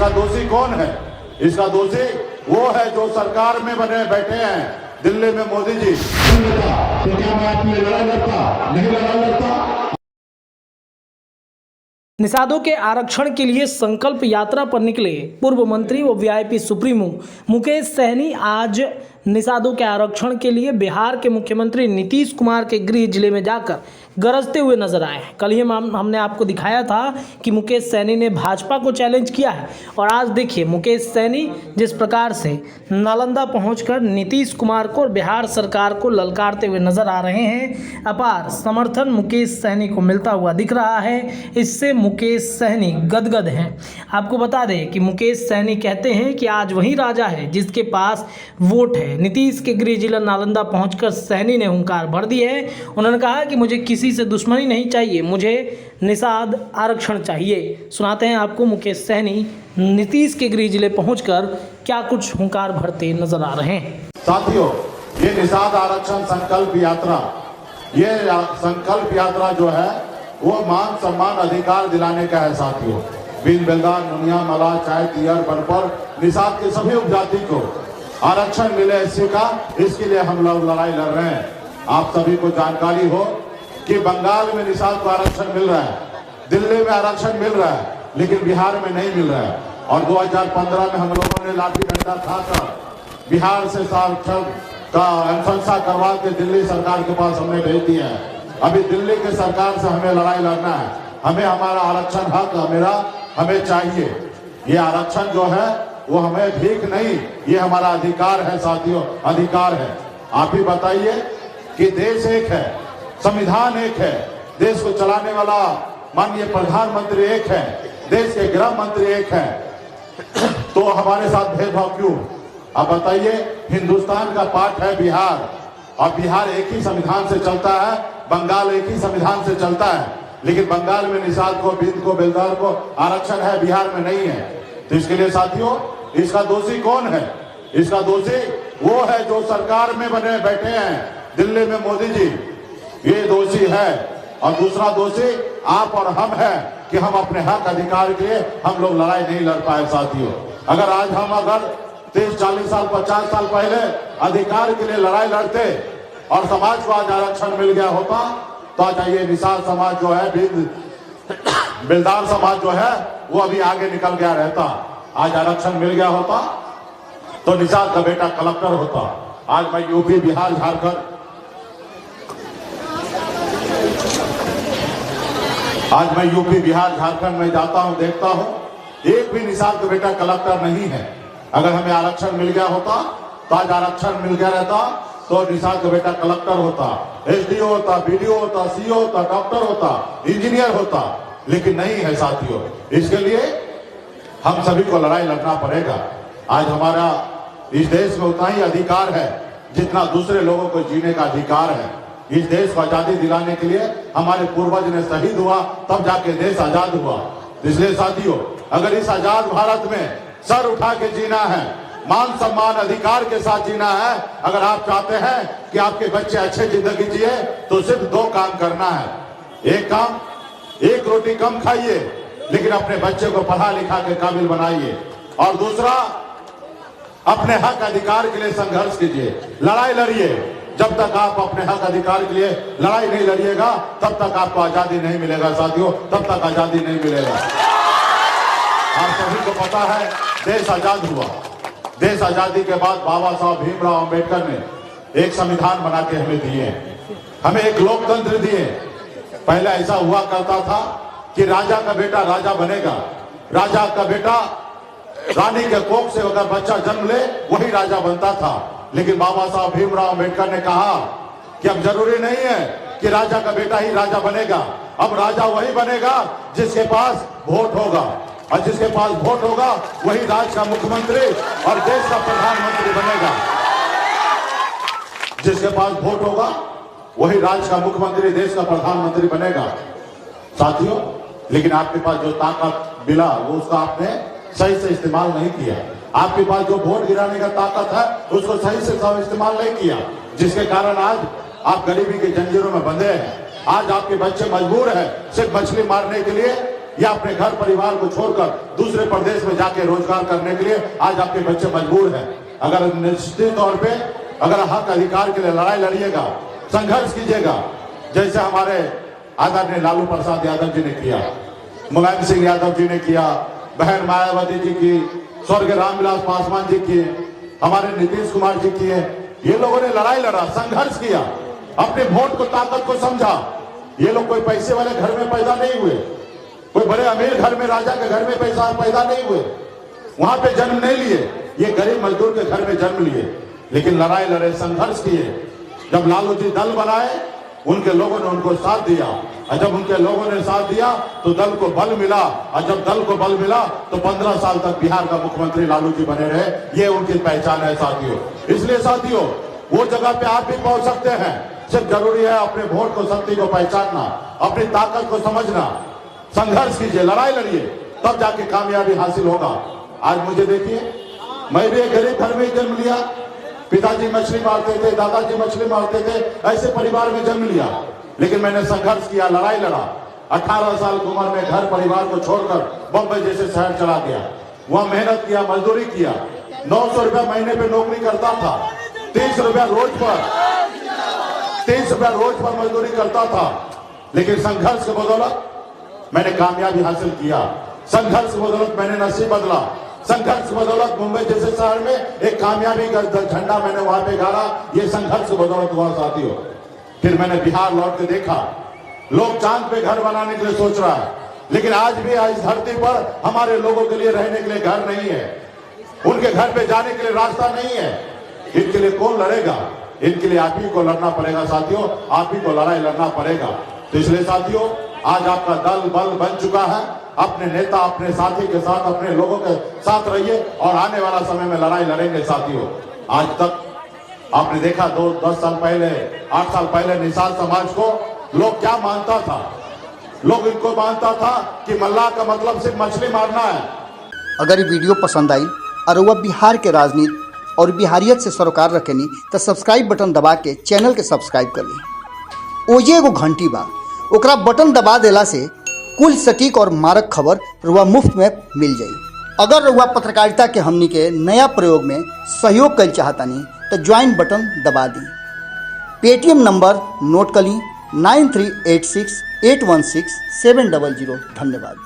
इसका दोषी कौन है? इसका दोषी वो है जो सरकार में बने बैठे हैं दिल्ली में मोदी जी। तो क्या मैं आपके लिए लड़ाई लड़ता? नहीं लड़ाई लड़ता। निषादों के आरक्षण के लिए संकल्प यात्रा पर निकले पूर्व मंत्री व वीआईपी सुप्रीमो मुकेश सहनी आज निषादों के आरक्षण के लिए बिहार के मुख्यमंत्री नीतीश कुमार के गृह जिले में जाकर गरजते हुए नजर आए हैं। कल ही हमने आपको दिखाया था कि मुकेश सहनी ने भाजपा को चैलेंज किया है और आज देखिए मुकेश सहनी जिस प्रकार से नालंदा पहुंचकर नीतीश कुमार को और बिहार सरकार को ललकारते हुए नजर आ रहे हैं। अपार समर्थन मुकेश सहनी को मिलता हुआ दिख रहा है। इससे मुकेश सहनी गदगद हैं। आपको बता दें कि मुकेश सहनी कहते हैं कि आज वही राजा है जिसके पास वोट है। नीतीश के गृह जिला नालंदा पहुंचकर सहनी ने हुंकार भर दी है। उन्होंने कहा कि मुझे किसी से दुश्मनी नहीं चाहिए, मुझे निषाद आरक्षण चाहिए। सुनाते हैं आपको मुकेश सहनी नीतीश के गृह जिले पहुंचकर क्या कुछ हुंकार भरते नजर आ रहे हैं। साथियों, ये निषाद आरक्षण संकल्प यात्रा, ये संकल्प यात्रा जो है वो मान सम्मान अधिकार दिलाने का है। साथियों, बिन बेलदार, नुनिया, मलाह, चाय, तियर, बनपर, निषाद के सभी उपजाति को आरक्षण मिले एससी का, इसके लिए हम लोग लड़ाई लड़ रहे हैं। आप सभी को जानकारी हो कि बंगाल में निषाद को आरक्षण मिल रहा है, दिल्ली में आरक्षण मिल रहा है, लेकिन बिहार में नहीं मिल रहा है। और 2015 में हम लोगों ने लाठी डंडा खाकर बिहार से आरक्षण का अनुशंसा करवा के दिल्ली सरकार के पास हमने भेज दिया है। अभी दिल्ली के सरकार से हमें लड़ाई लड़ना है। हमें हमारा आरक्षण हक हमें चाहिए। ये आरक्षण जो है वो हमें भीख नहीं, ये हमारा अधिकार है। साथियों, अधिकार है। आप ही बताइए कि देश एक है, संविधान एक है, देश को चलाने वाला माननीय प्रधानमंत्री एक है, देश के गृह मंत्री एक है, तो हमारे साथ भेदभाव क्यों? आप बताइए। हिंदुस्तान का पार्ट है बिहार, और बिहार एक ही संविधान से चलता है, बंगाल एक ही संविधान से चलता है, लेकिन बंगाल में निषाद को, बिंद को, बेलदार को आरक्षण है, बिहार में नहीं है। तो इसके लिए साथियों, इसका दोषी कौन है? इसका दोषी वो है जो सरकार में बने बैठे हैं दिल्ली में मोदी जी, ये दोषी है। और दूसरा दोषी आप और हम हैं कि हम अपने हक अधिकार के लिए हम लोग लड़ाई नहीं लड़ पाए। साथियों, अगर आज हम 30, 40 साल, 50 साल पहले अधिकार के लिए लड़ाई लड़ते और समाज को आज आरक्षण मिल गया होता, तो आज ये निषाद समाज जो है, बेलदार समाज जो है, वो अभी आगे निकल गया रहता। आज आरक्षण मिल गया होता तो निषाद का बेटा कलेक्टर होता। आज मैं यूपी, बिहार, झारखंड, आज मैं यूपी, बिहार, झारखंड में जाता हूं, देखता हूं, एक भी निषाद का बेटा कलेक्टर नहीं है। अगर हमें आरक्षण मिल गया होता तो आज आरक्षण मिल गया रहता तो निषाद का बेटा कलेक्टर होता, एसडीओ होता, बीडीओ होता, सीओ होता, डॉक्टर होता, इंजीनियर होता, लेकिन नहीं है। साथियों, इसके लिए हम सभी को लड़ाई लड़ना पड़ेगा। आज हमारा इस देश में उतना ही अधिकार है जितना दूसरे लोगों को जीने का अधिकार है। इस देश को आजादी दिलाने के लिए हमारे पूर्वज ने शहीद हुआ, तब जाके देश आजाद हुआ। इसलिए साथियों, अगर इस आजाद भारत में सर उठा के जीना है, मान सम्मान अधिकार के साथ जीना है, अगर आप चाहते हैं कि आपके बच्चे अच्छे जिंदगी जिए, तो सिर्फ 2 काम करना है। एक काम, 1 रोटी कम खाइए, लेकिन अपने बच्चे को पढ़ा लिखा के काबिल बनाइए। और दूसरा, अपने हक अधिकार के लिए संघर्ष कीजिए, लड़ाई लड़िए। जब तक आप अपने हक अधिकार के लिए लड़ाई नहीं लड़िएगा, तब तक आपको आजादी नहीं मिलेगा। साथियों, तब तक आजादी नहीं मिलेगा। आप सभी को पता है, देश आजाद हुआ। देश आजादी के बाद बाबा साहब भीमराव अंबेडकर ने एक संविधान बना के हमें दिए, हमें एक लोकतंत्र दिए। पहले ऐसा हुआ करता था कि राजा का बेटा राजा बनेगा, राजा का बेटा रानी के कोख से अगर बच्चा जन्म ले वही राजा बनता था। लेकिन बाबा साहब भीमराव अंबेडकर ने कहा कि अब जरूरी नहीं है कि राजा का बेटा ही राजा बनेगा, अब राजा वही बनेगा जिसके पास वोट होगा, और जिसके पास वोट होगा वही राज्य का मुख्यमंत्री और देश का प्रधानमंत्री बनेगा। जिसके पास वोट होगा वही राज्य का मुख्यमंत्री, देश का प्रधानमंत्री बनेगा। साथियों, लेकिन आपके पास जो ताकत मिला वो उसका आपने सही से इस्तेमाल नहीं किया। आपके पास जो वोट गिराने का ताकत है उसको सही से इस्तेमाल नहीं किया, जिसके कारण आज आप गरीबी के जंजीरों में बंधे हैं। आज आपके बच्चे मजबूर हैं सिर्फ मछली मारने के लिए या अपने घर परिवार को छोड़कर दूसरे प्रदेश में जाके रोजगार करने के लिए आज आपके बच्चे मजबूर हैं। अगर निश्चित तौर पे अगर हक अधिकार के लिए लड़ाई लड़िएगा, संघर्ष कीजिएगा, जैसे हमारे आदरणीय लालू प्रसाद यादव जी ने किया, मुलायम सिंह यादव जी ने किया, बहन मायावती जी की, स्वर्गीय रामविलास पासवान जी की, हमारे नीतीश कुमार जी की, ये लोगों ने लड़ाई लड़ा, संघर्ष किया, अपने वोट को ताकत को समझा। ये लोग कोई पैसे वाले घर में पैदा नहीं हुए, कोई बड़े अमीर घर में, राजा के घर में पैदा नहीं हुए, वहां पे जन्म नहीं लिए, ये गरीब मजदूर के घर में जन्म लिए, लेकिन लड़ाई लड़े, संघर्ष किए। जब लालू जी दल बनाए, उनके लोगों ने उनको साथ दिया, और जब उनके लोगों ने साथ दिया तो दल को बल मिला, और जब दल को बल मिला तो 15 साल तक बिहार का मुख्यमंत्री लालू जी बने रहे। ये उनकी पहचान है साथियों। इसलिए साथियों, वो जगह पे आप भी पहुंच सकते हैं, सिर्फ जरूरी है अपने वोट को, शक्ति को पहचानना, अपनी ताकत को समझना, संघर्ष कीजिए, लड़ाई लड़िए, तब जाके कामयाबी हासिल होगा। आज मुझे देखिए, मैं भी एक गरीब घर में जन्म लिया, पिताजी मछली मारते थे, दादाजी मछली मारते थे, ऐसे परिवार में जन्म लिया, लेकिन मैंने संघर्ष किया, लड़ाई लड़ा। 18 साल की उम्र में घर परिवार को छोड़कर बम्बई जैसे शहर चला गया, वहां मेहनत किया, मजदूरी किया, 900 रुपया महीने पे नौकरी करता था, 30 रुपया रोज पर मजदूरी करता था, लेकिन संघर्ष के बदौलत मैंने कामयाबी हासिल किया, संघर्ष की बदौलत मैंने नसीब बदला, संघर्ष की बदौलत मुंबई जैसे शहर में एक कामयाबी का झंडा मैंने वहां पे गाड़ा। ये संघर्ष की बदौलत हुआ साथियों। फिर मैंने बिहार लौट के देखा, लोग चांद पे घर बनाने के लिए सोच रहा है, लेकिन आज भी इस धरती पर हमारे लोगों के लिए रहने के लिए घर नहीं है, उनके घर पे जाने के लिए रास्ता नहीं है। इनके लिए कौन लड़ेगा? इनके लिए आप ही को लड़ना पड़ेगा साथियों, आप ही को लड़ाई लड़ना पड़ेगा। तो इसलिए साथियों, आज आपका दल बल बन चुका है, अपने नेता, अपने साथी के साथ, अपने लोगों के साथ रहिए और आने वाला समय में लड़ाई लड़ेंगे साथियों। आज तक आपने देखा 10 साल पहले, 8 साल पहले निषाद समाज को लोग क्या मानता था? लोग इनको मानता था कि मल्लाह का मतलब सिर्फ मछली मारना है। अगर ये वीडियो पसंद आई और वह बिहार के राजनीति और बिहारियत से सरोकार रखेनी तो सब्सक्राइब बटन दबा के चैनल के सब्सक्राइब कर ली। ओजे एगो घंटी बा, ओकरा बटन दबा देला से कुल सटीक और मारक खबर रुआ मुफ्त में मिल जाई। अगर रुआ पत्रकारिता के हमनी के नया प्रयोग में सहयोग कर चाहतानी तो ज्वाइन बटन दबा दी। पेटीएम नंबर नोट कर ली 9386816700। धन्यवाद।